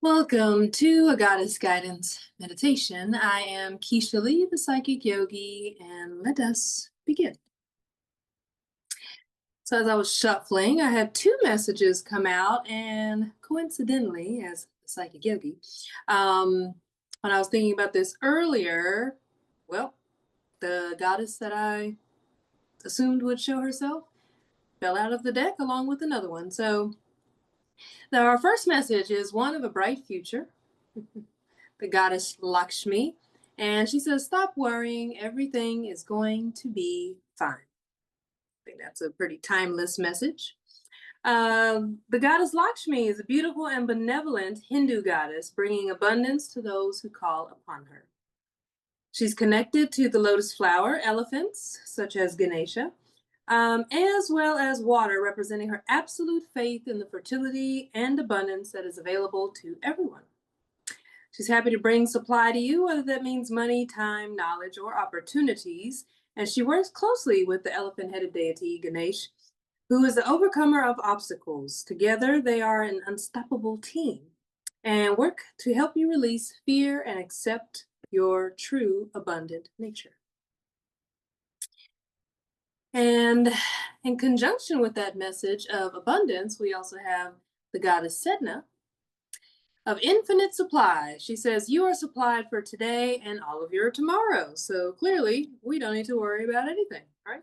Welcome to a Goddess Guidance Meditation. I am Kisha Lee, the Psychic Yogi, and let us begin. So, as I was shuffling, I had two messages come out, and coincidentally, as the Psychic Yogi, when I was thinking about this earlier, well, the goddess that I assumed would show herself fell out of the deck along with another one. So, now our first message is one of a bright future. The goddess Lakshmi. And she says, stop worrying. Everything is going to be fine. I think that's a pretty timeless message. The goddess Lakshmi is a beautiful and benevolent Hindu goddess, bringing abundance to those who call upon her. She's connected to the lotus flower elephants, such as Ganesha, as well as water, representing her absolute faith in the fertility and abundance that is available to everyone. She's happy to bring supply to you, whether that means money, time, knowledge, or opportunities. And she works closely with the elephant-headed deity Ganesh, who is the overcomer of obstacles. Together, they are an unstoppable team and work to help you release fear and accept your true abundant nature. And in conjunction with that message of abundance, we also have the goddess Sedna, of infinite supply. She says, you are supplied for today and all of your tomorrow. So clearly, we don't need to worry about anything, right?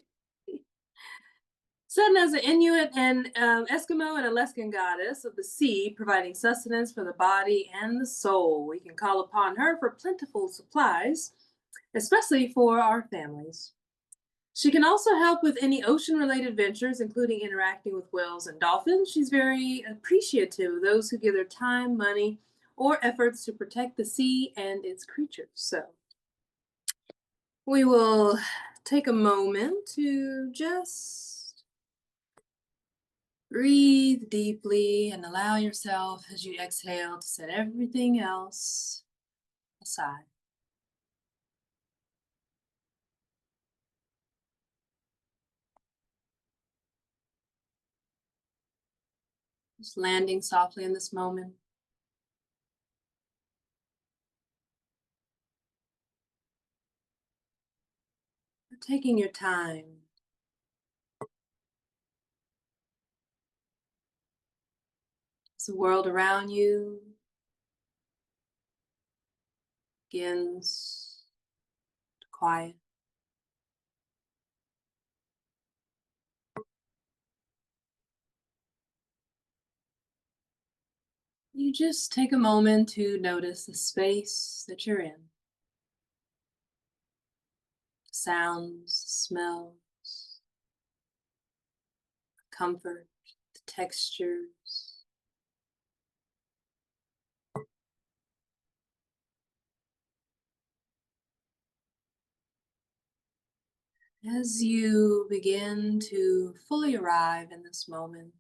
Sedna is an Inuit and Eskimo and Alaskan goddess of the sea, providing sustenance for the body and the soul. We can call upon her for plentiful supplies, especially for our families. She can also help with any ocean-related ventures, including interacting with whales and dolphins. She's very appreciative of those who give their time, money, or efforts to protect the sea and its creatures. So we will take a moment to just breathe deeply and allow yourself, as you exhale, to set everything else aside. Just landing softly in this moment. Taking your time. As the world around you begins to quiet. You just take a moment to notice the space that you're in. Sounds, smells, comfort, the textures. As you begin to fully arrive in this moment,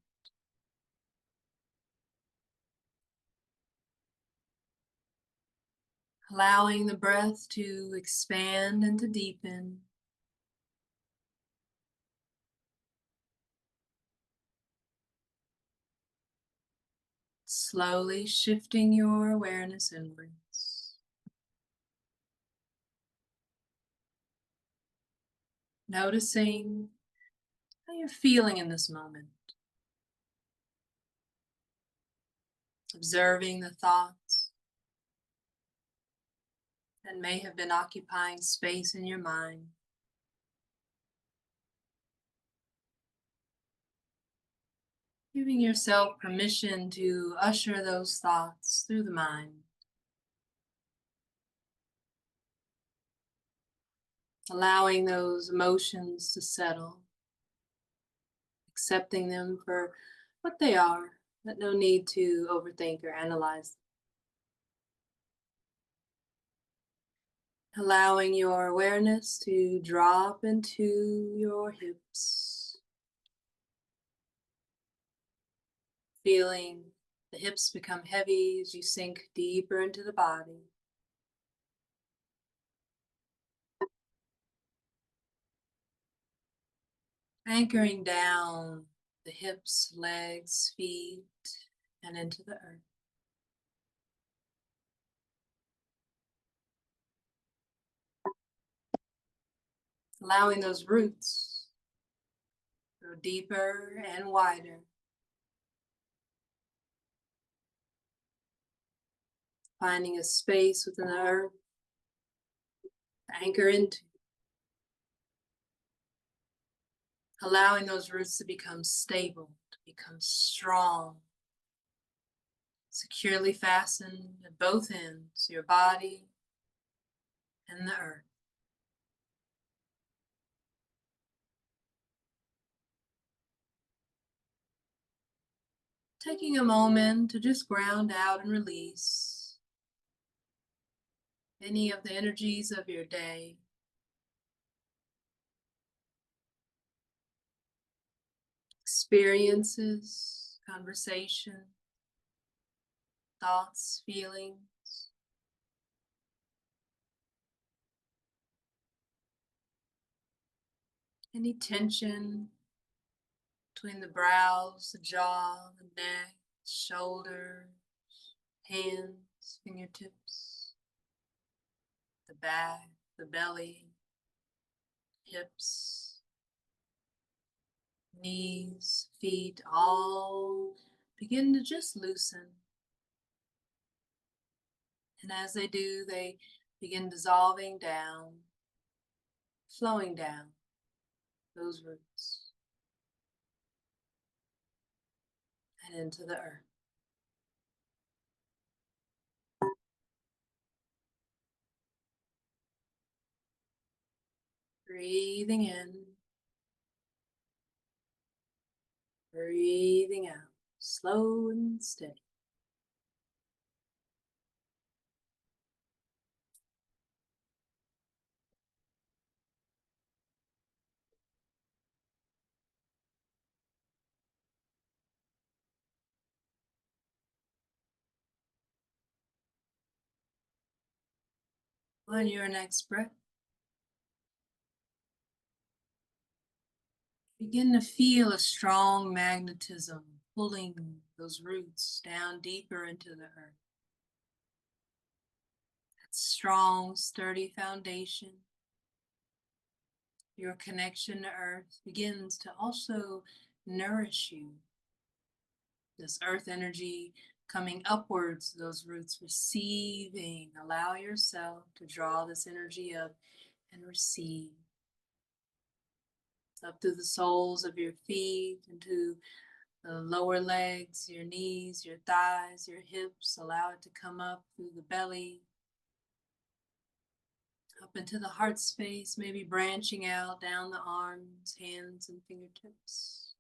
allowing the breath to expand and to deepen, slowly shifting your awareness inwards. Noticing how you're feeling in this moment. Observing the thoughts that may have been occupying space in your mind. Giving yourself permission to usher those thoughts through the mind. Allowing those emotions to settle. Accepting them for what they are, but no need to overthink or analyze. Allowing your awareness to drop into your hips. Feeling the hips become heavy as you sink deeper into the body. Anchoring down the hips, legs, feet, and into the earth. allowing those roots to go deeper and wider, finding a space within the earth to anchor into, allowing those roots to become stable, to become strong, securely fastened at both ends, your body and the earth. Taking a moment to just ground out and release any of the energies of your day. Experiences, conversation, thoughts, feelings. Any tension between the brows, the jaw, the neck, shoulders, hands, fingertips, the back, the belly, hips, knees, feet, all begin to just loosen. And as they do, they begin dissolving down, flowing down those roots and into the earth. Breathing in, breathing out, slow and steady. On your next breath, begin to feel a strong magnetism pulling those roots down deeper into the earth. That strong, sturdy foundation, your connection to earth begins to also nourish you. This earth energy coming upwards, those roots receiving. Allow yourself to draw this energy up and receive. Up through the soles of your feet, into the lower legs, your knees, your thighs, your hips. Allow it to come up through the belly, up into the heart space, maybe branching out down the arms, hands, and fingertips.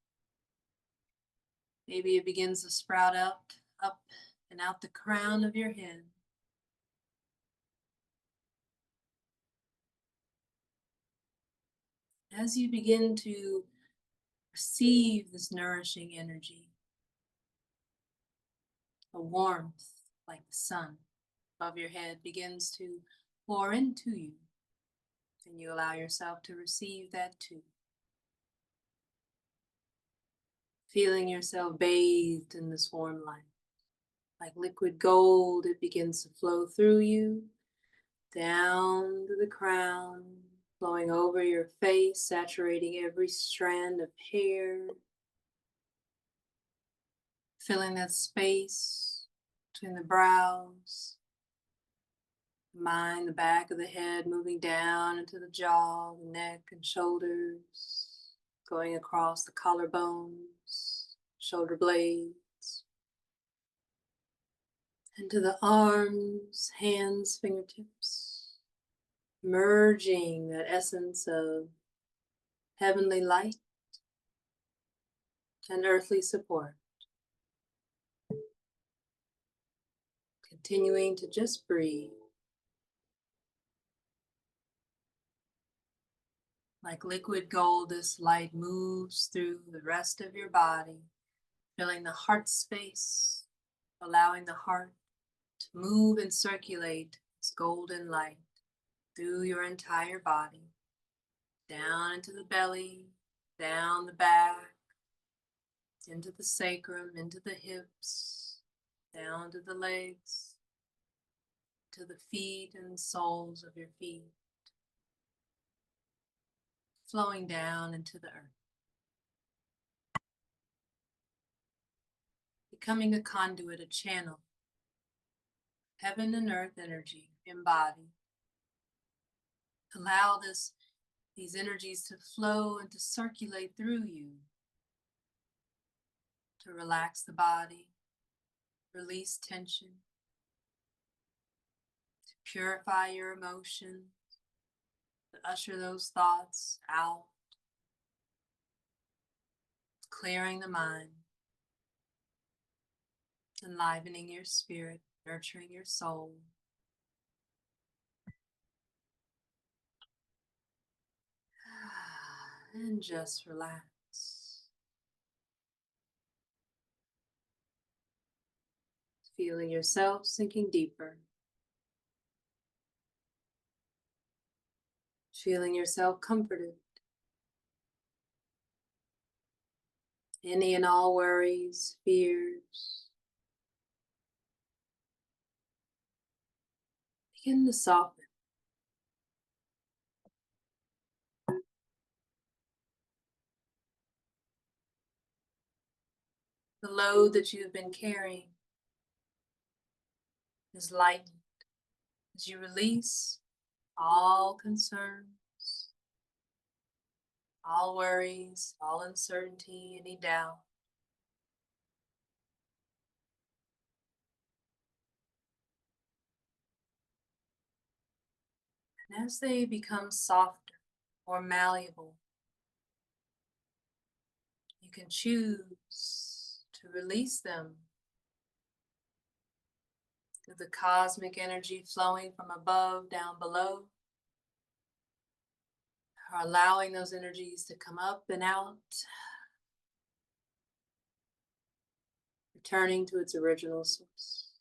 Maybe it begins to sprout up and out the crown of your head. As you begin to receive this nourishing energy, a warmth like the sun above your head begins to pour into you, and you allow yourself to receive that too. Feeling yourself bathed in this warm light. Like liquid gold, it begins to flow through you, down to the crown, flowing over your face, saturating every strand of hair, filling that space between the brows, mind, the back of the head, moving down into the jaw, the neck and shoulders, going across the collarbones, shoulder blades, into the arms, hands, fingertips, merging that essence of heavenly light and earthly support. Continuing to just breathe. Like liquid gold, this light moves through the rest of your body, filling the heart space, allowing the heart to move and circulate this golden light through your entire body, down into the belly, down the back, into the sacrum, into the hips, down to the legs, to the feet and soles of your feet. flowing down into the earth, becoming a conduit, a channel, heaven and earth energy embodied. Allow these energies to flow and to circulate through you, to relax the body, release tension, to purify your emotions, to usher those thoughts out, clearing the mind, enlivening your spirit, nurturing your soul. And just relax. Feeling yourself sinking deeper. Feeling yourself comforted. Any and all worries, fears, begin to soften. The load that you've been carrying is lightened as you release all concerns, all worries, all uncertainty, any doubt. And as they become softer, more malleable, you can choose to release them through the cosmic energy flowing from above down below, or allowing those energies to come up and out, returning to its original source.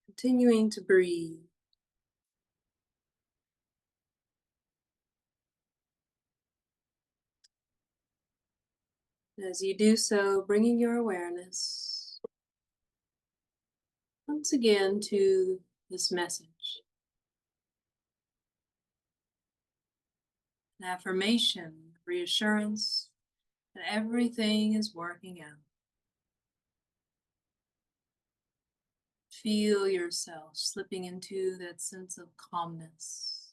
Continuing to breathe. As you do so, bringing your awareness once again to this message. An affirmation, reassurance that everything is working out. Feel yourself slipping into that sense of calmness,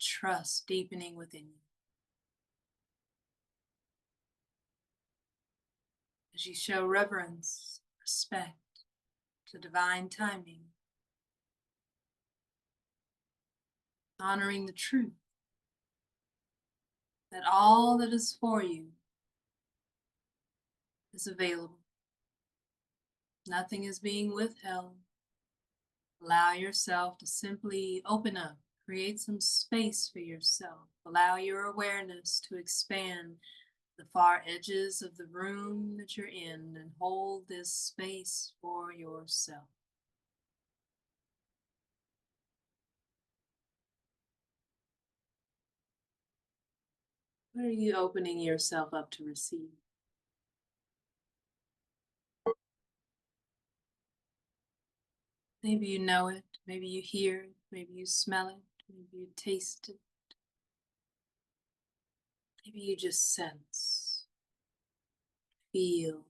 trust deepening within you. As you show reverence, respect to divine timing, honoring the truth that all that is for you is available. Nothing is being withheld. Allow yourself to simply open up, create some space for yourself. Allow your awareness to expand the far edges of the room that you're in and hold this space for yourself. What are you opening yourself up to receive? Maybe you know it, maybe you hear it, maybe you smell it, maybe you taste it. Maybe you just sense, feel.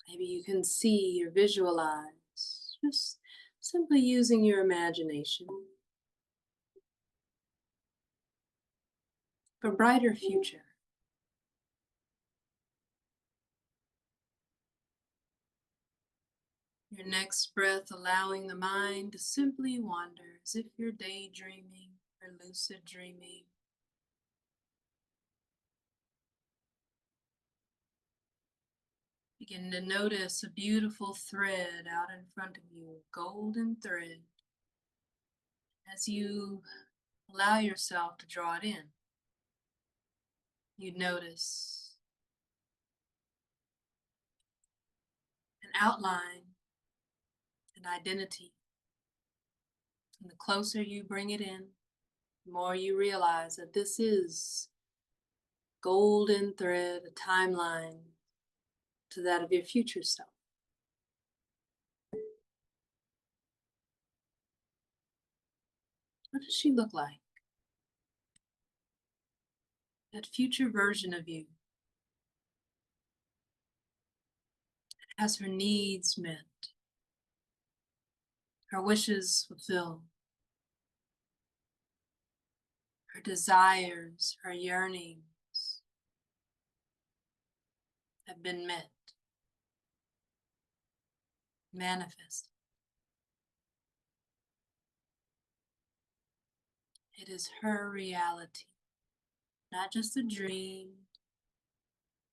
Maybe you can see or visualize, just simply using your imagination. A brighter future. Your next breath, allowing the mind to simply wander as if you're daydreaming or lucid dreaming. Begin to notice a beautiful thread out in front of you, a golden thread. As you allow yourself to draw it in, you notice an outline, an identity. And the closer you bring it in, the more you realize that this is golden thread, a timeline to that of your future self. What does she look like? That future version of you has her needs met, her wishes fulfilled, her desires, her yearnings have been met, manifested. It is her reality, not just a dream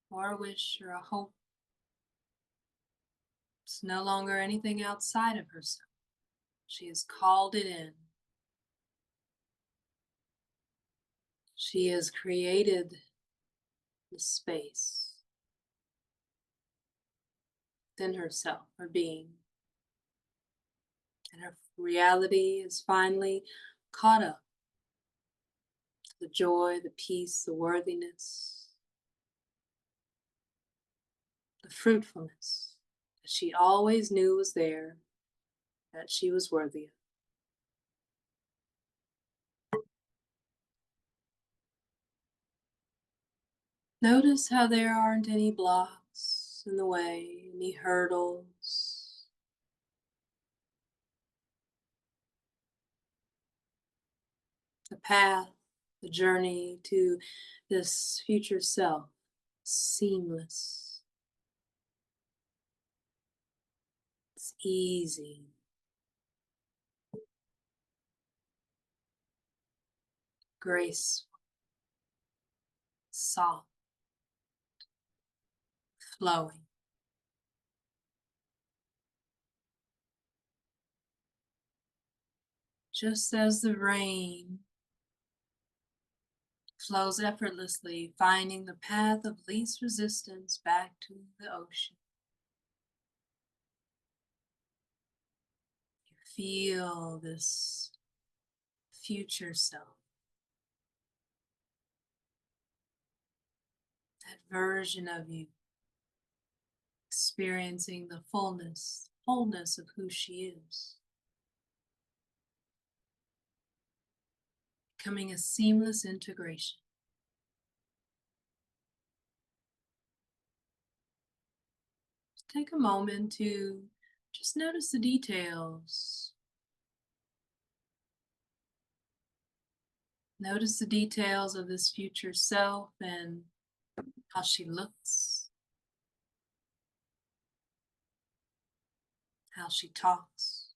or a wish or a hope. It's no longer anything outside of herself. She has called it in. She has created the space within herself, her being. And her reality is finally caught up to the joy, the peace, the worthiness, the fruitfulness that she always knew was there, that she was worthy of. Notice how there aren't any blocks in the way, any hurdles. The path, the journey to this future self, seamless. It's easy. Graceful, soft, flowing. Just as the rain flows effortlessly, finding the path of least resistance back to the ocean. You feel this future self, that version of you, experiencing the fullness, wholeness of who she is. Becoming a seamless integration. Take a moment to just notice the details. Notice the details of this future self and how she looks, how she talks,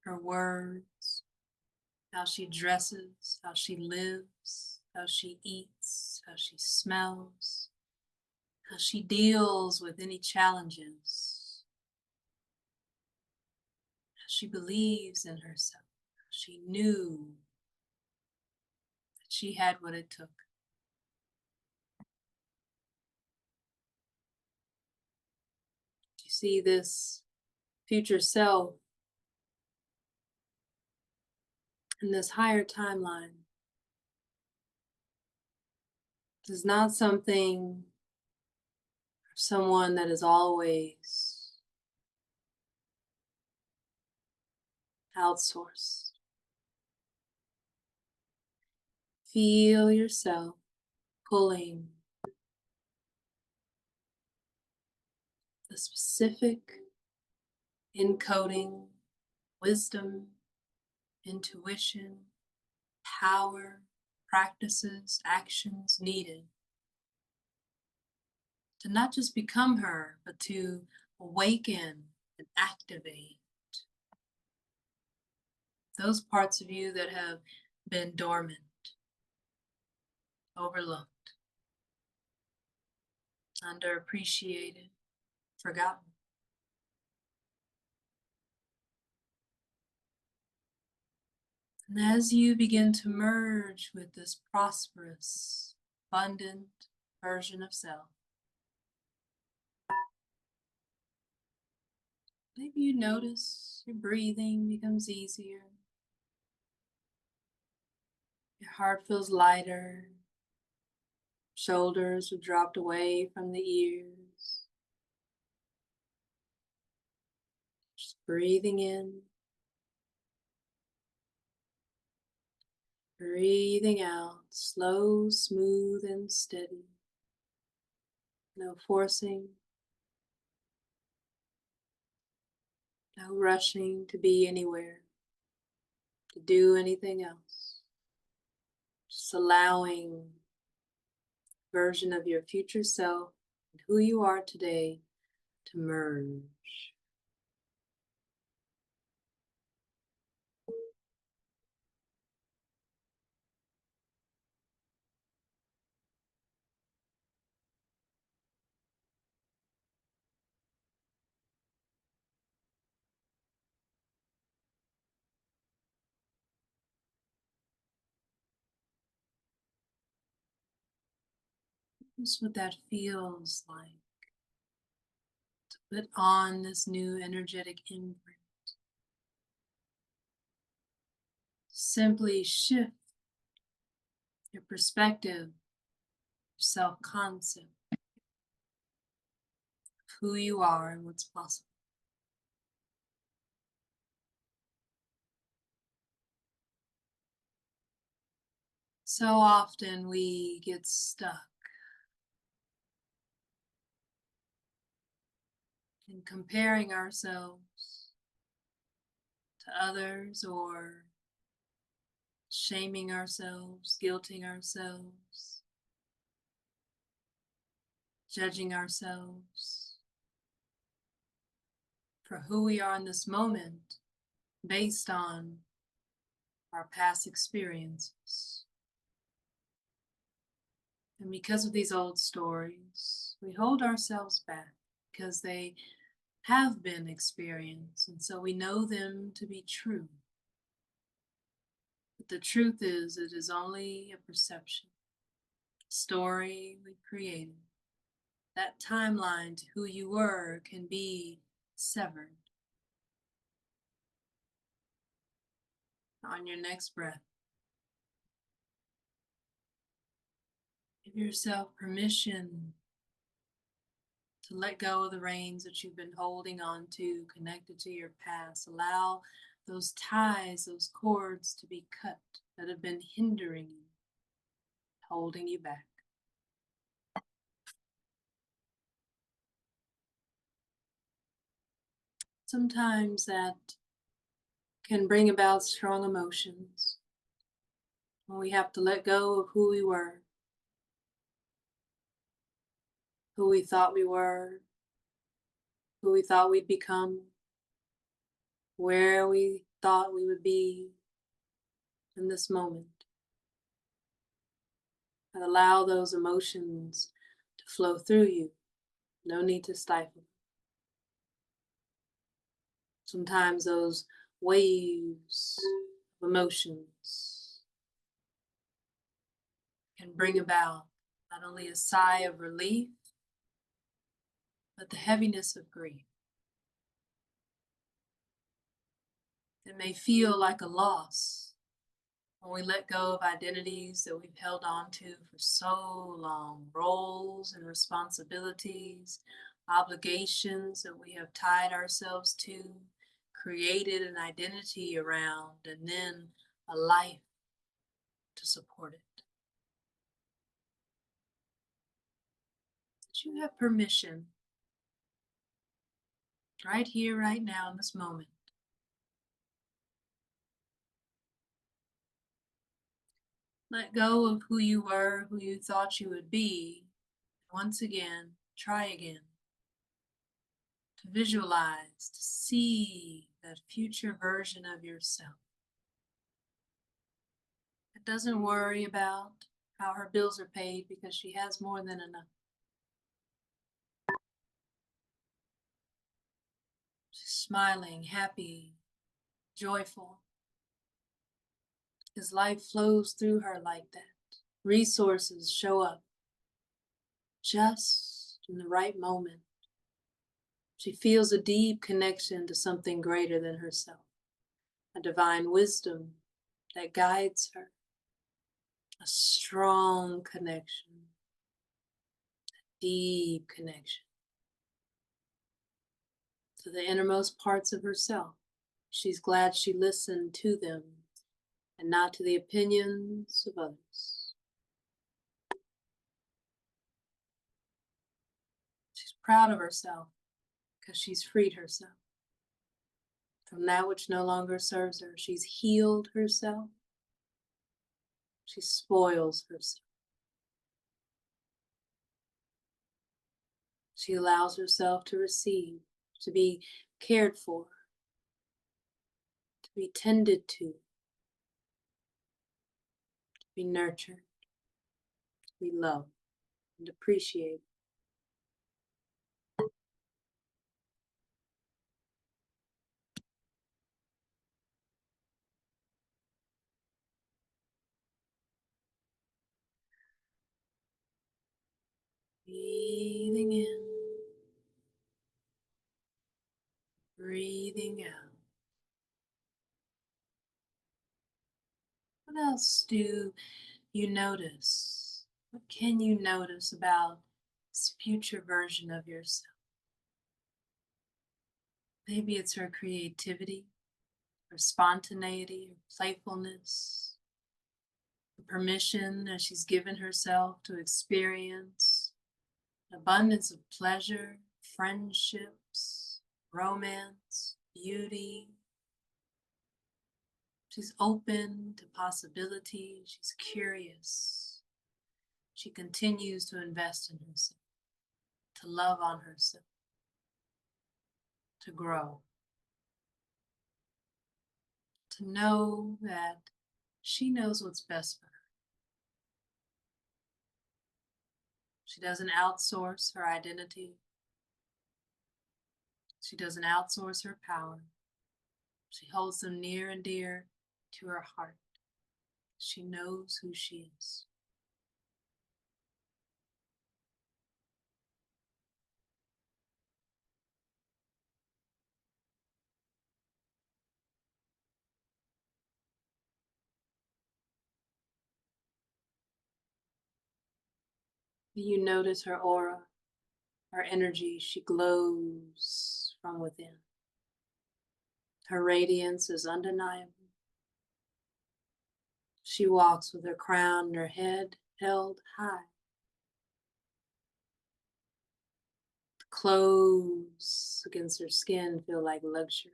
her words, how she dresses, how she lives, how she eats, how she smells, how she deals with any challenges, how she believes in herself, how she knew that she had what it took. You see this future self in this higher timeline is not something, someone that is always outsourced. Feel yourself pulling the specific encoding, wisdom, intuition, power, practices, actions needed to not just become her, but to awaken and activate those parts of you that have been dormant, overlooked, underappreciated, forgotten. And as you begin to merge with this prosperous, abundant version of self, maybe you notice your breathing becomes easier. Your heart feels lighter. Shoulders are dropped away from the ears. Just breathing in, breathing out, slow, smooth, and steady. No forcing, no rushing to be anywhere, to do anything else. Just allowing the version of your future self and who you are today to merge. Just what that feels like to put on this new energetic imprint. Simply shift your perspective, your self-concept of who you are and what's possible. So often we get stuck in comparing ourselves to others or shaming ourselves, guilting ourselves, judging ourselves for who we are in this moment based on our past experiences. And because of these old stories, we hold ourselves back because they have been experienced, and so we know them to be true. But the truth is, it is only a perception, a story we created. That timeline to who you were can be severed. On your next breath, give yourself permission to let go of the reins that you've been holding on to, connected to your past. Allow those ties, those cords to be cut that have been hindering you, holding you back. Sometimes that can bring about strong emotions when we have to let go of who we were, who we thought we were, who we thought we'd become, where we thought we would be in this moment. And allow those emotions to flow through you. No need to stifle. Sometimes those waves of emotions can bring about not only a sigh of relief, but the heaviness of grief. It may feel like a loss when we let go of identities that we've held on to for so long, roles and responsibilities, obligations that we have tied ourselves to, created an identity around, and then a life to support it. But you have permission right here, right now, in this moment. Let go of who you were, who you thought you would be. Once again, try again. To visualize, to see that future version of yourself. That doesn't worry about how her bills are paid because she has more than enough. She's smiling, happy, joyful. Because life flows through her like that. Resources show up just in the right moment. She feels a deep connection to something greater than herself, a divine wisdom that guides her, a strong connection. deep connection to the innermost parts of herself. She's glad she listened to them and not to the opinions of others. She's proud of herself because she's freed herself from that which no longer serves her. She's healed herself. She spoils herself. She allows herself to receive, to be cared for, to be tended to be nurtured, to be loved and appreciated. Breathing in, breathing out. What else do you notice? What can you notice about this future version of yourself? Maybe it's her creativity, her spontaneity, her playfulness, the permission that she's given herself to experience an abundance of pleasure, friendships, romance, beauty. She's open to possibility. She's curious. She continues to invest in herself, to love on herself, to grow, to know that she knows what's best for her. She doesn't outsource her identity. She doesn't outsource her power. She holds them near and dear to her heart. She knows who she is. You notice her aura, her energy. She glows from within. Her radiance is undeniable. She walks with her crown and her head held high. The clothes against her skin feel like luxury.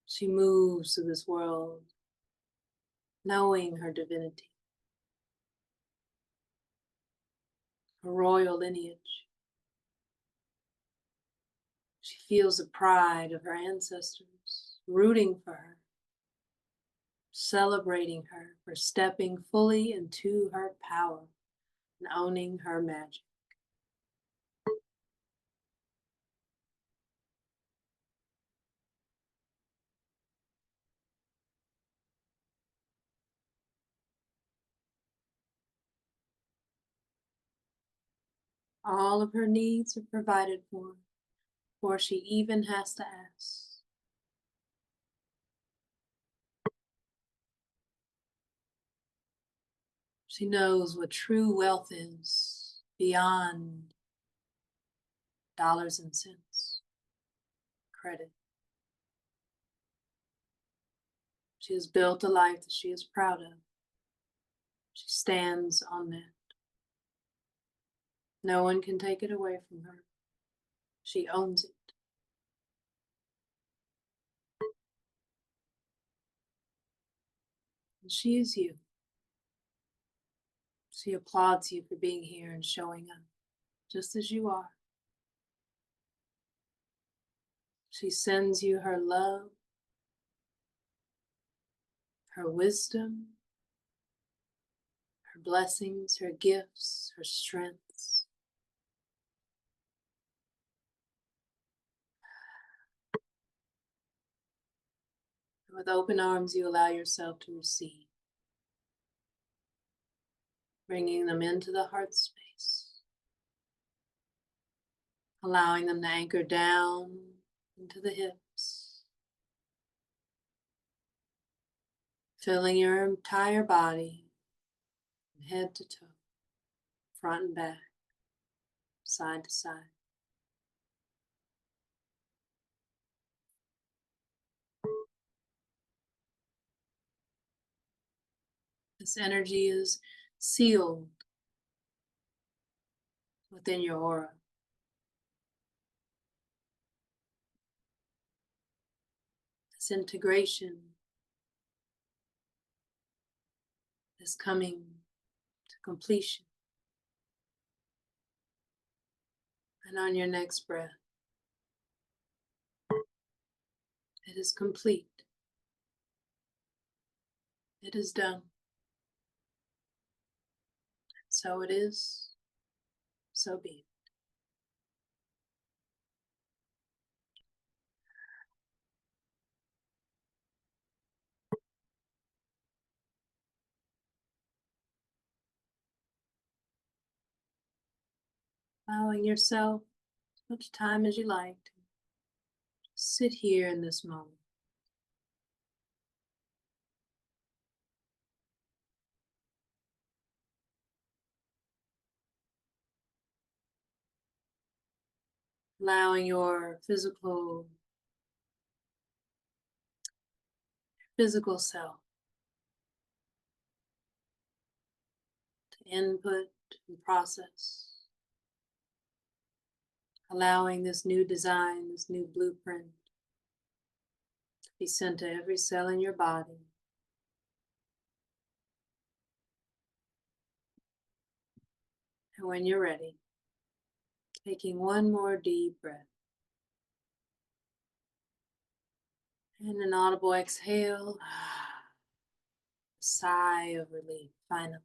She moves through this world knowing her divinity, her royal lineage. She feels the pride of her ancestors, rooting for her, celebrating her for stepping fully into her power and owning her magic. All of her needs are provided for before she even has to ask. She knows what true wealth is beyond dollars and cents, credit. She has built a life that she is proud of. She stands on that. No one can take it away from her. She owns it. And she is you. She applauds you for being here and showing up, just as you are. She sends you her love, her wisdom, her blessings, her gifts, her strengths. And with open arms, you allow yourself to receive, bringing them into the heart space, allowing them to anchor down into the hips, filling your entire body head to toe, front and back, side to side. This energy is sealed within your aura. This integration is coming to completion. And on your next breath, it is complete. It is done. So it is, so be it. Allowing yourself as much time as you like to sit here in this moment. Allowing your physical self to input and process. Allowing this new design, this new blueprint to be sent to every cell in your body. And when you're ready, taking one more deep breath. And an audible exhale. Sigh of relief, finally.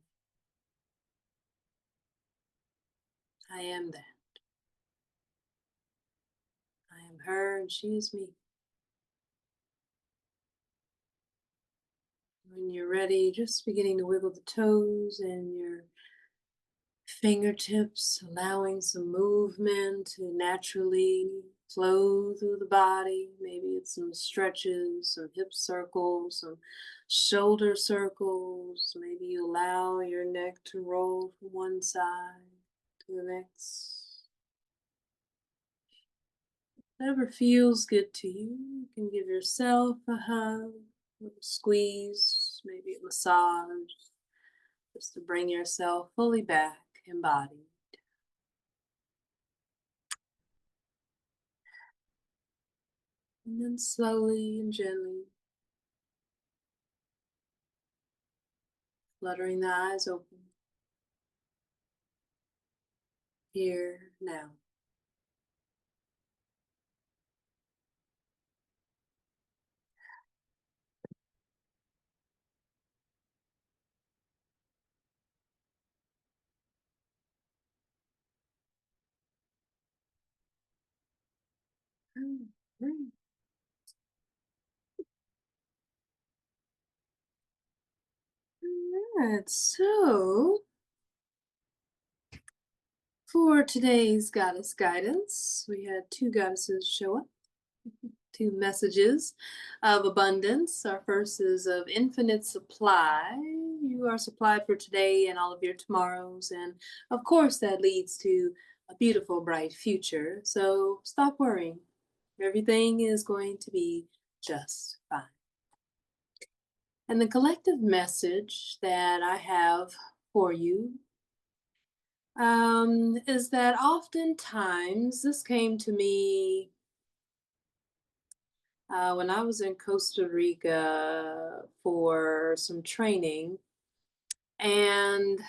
I am that. I am her and she is me. When you're ready, just beginning to wiggle the toes and your fingertips, allowing some movement to naturally flow through the body. Maybe it's some stretches, some hip circles, some shoulder circles. Maybe you allow your neck to roll from one side to the next. Whatever feels good to you, you can give yourself a hug, a squeeze, maybe a massage, just to bring yourself fully back embodied. And then slowly and gently, fluttering the eyes open. Here, now. Alright, so for today's goddess guidance, we had two goddesses show up. Two messages of abundance. Our first is of infinite supply. You are supplied for today and all of your tomorrows. And of course, that leads to a beautiful, bright future. So stop worrying. Everything is going to be just fine. And the collective message that I have for you is that oftentimes this came to me when I was in Costa Rica for some training, and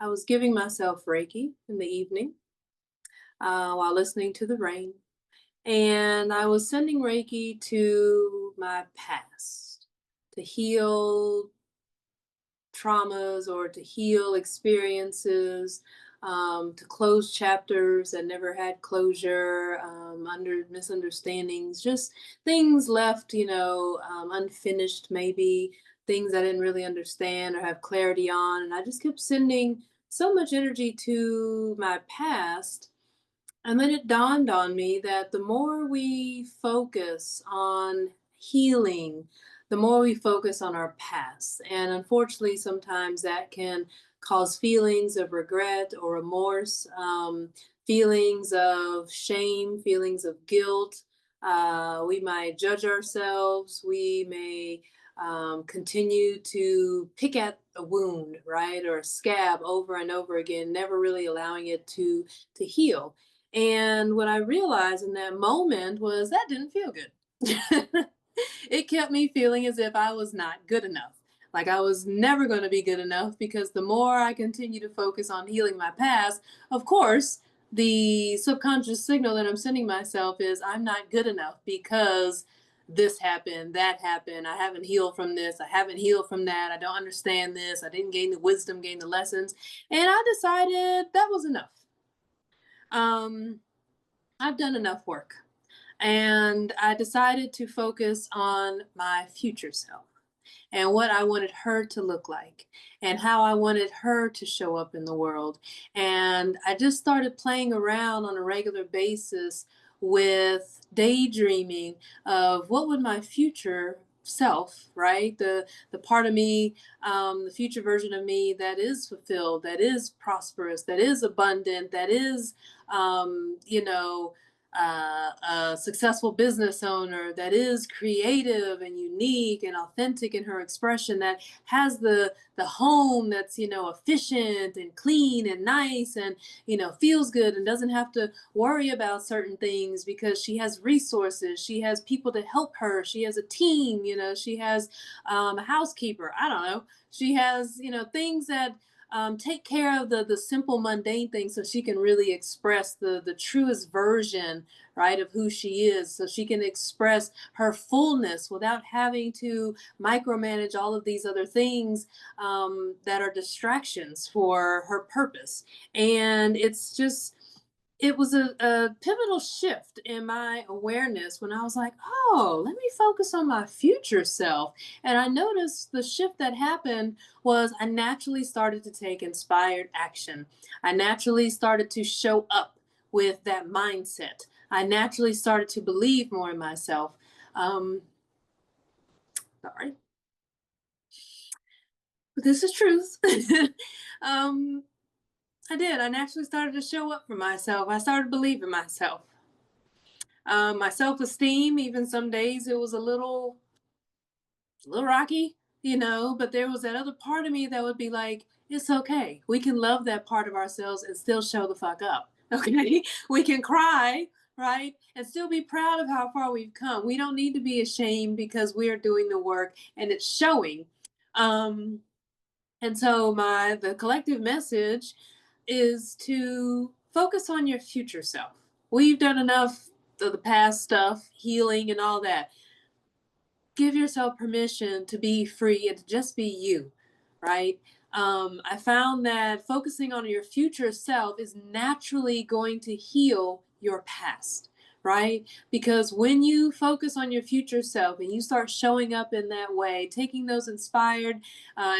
I was giving myself Reiki in the evening while listening to the rain. And I was sending Reiki to my past to heal traumas or to heal experiences, to close chapters that never had closure, under misunderstandings, just things left, unfinished, maybe things I didn't really understand or have clarity on. And I just kept sending so much energy to my past. And then it dawned on me that the more we focus on healing, the more we focus on our past. And unfortunately, sometimes that can cause feelings of regret or remorse, feelings of shame, feelings of guilt. We might judge ourselves. We may continue to pick at a wound, right, or a scab over and over again, never really allowing it to heal. And what I realized in that moment was that didn't feel good. It kept me feeling as if I was not good enough. Like I was never going to be good enough because the more I continue to focus on healing my past, of course, the subconscious signal that I'm sending myself is I'm not good enough because this happened, that happened. I haven't healed from this. I haven't healed from that. I don't understand this. I didn't gain the wisdom, gain the lessons. And I decided that was enough. Um, I've done enough work. And I decided to focus on my future self and what I wanted her to look like and how I wanted her to show up in the world. And I just started playing around on a regular basis with daydreaming of what would my future self, right, the part of me, the future version of me that is fulfilled, that is prosperous, that is abundant, that is you know, a successful business owner that is creative and unique and authentic in her expression, that has the home that's, efficient and clean and nice and, feels good and doesn't have to worry about certain things because she has resources, she has people to help her, she has a team, she has a housekeeper, I don't know, she has, things that take care of the simple mundane things so she can really express the truest version, right, of who she is, so she can express her fullness without having to micromanage all of these other things that are distractions for her purpose. And it was a pivotal shift in my awareness when I was like, oh, let me focus on my future self. And I noticed the shift that happened was I naturally started to take inspired action. I naturally started to show up with that mindset. I naturally started to believe more in myself. Um, Sorry, but this is truth. um, I did. I naturally started to show up for myself. I started believing myself. My self-esteem, even some days it was a little rocky, but there was that other part of me that would be like, it's okay. We can love that part of ourselves and still show the fuck up. Okay. We can cry, right? And still be proud of how far we've come. We don't need to be ashamed because we are doing the work and it's showing. Um, and so the collective message is to focus on your future self. We've done enough of the past stuff, healing and all that. Give yourself permission to be free and to just be you, right? I found that focusing on your future self is naturally going to heal your past, right? Because when you focus on your future self and you start showing up in that way, taking those inspired,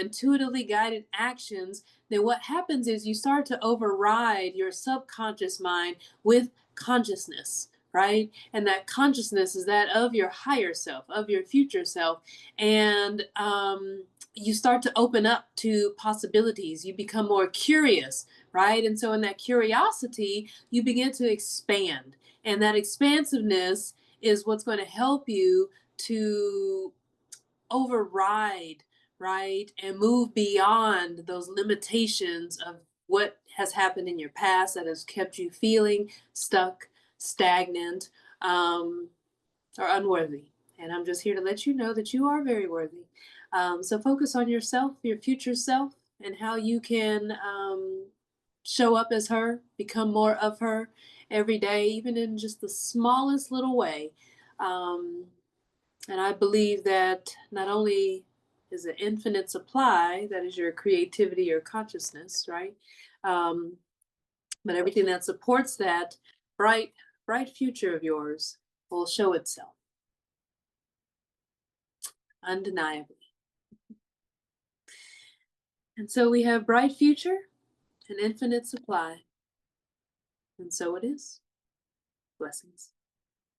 intuitively guided actions, then what happens is you start to override your subconscious mind with consciousness, right? And that consciousness is that of your higher self, of your future self. And you start to open up to possibilities. You become more curious, right? And so in that curiosity, you begin to expand. And that expansiveness is what's going to help you to override, right? And move beyond those limitations of what has happened in your past that has kept you feeling stuck, stagnant, um, or unworthy. And I'm just here to let you know that you are very worthy. So focus on yourself, your future self, and how you can show up as her, become more of her every day, even in just the smallest little way. Um, and I believe that not only is an infinite supply, that is your creativity, your consciousness, right? Um, but everything that supports that bright, bright future of yours will show itself undeniably. And so we have bright future and infinite supply. And so it is. Blessings.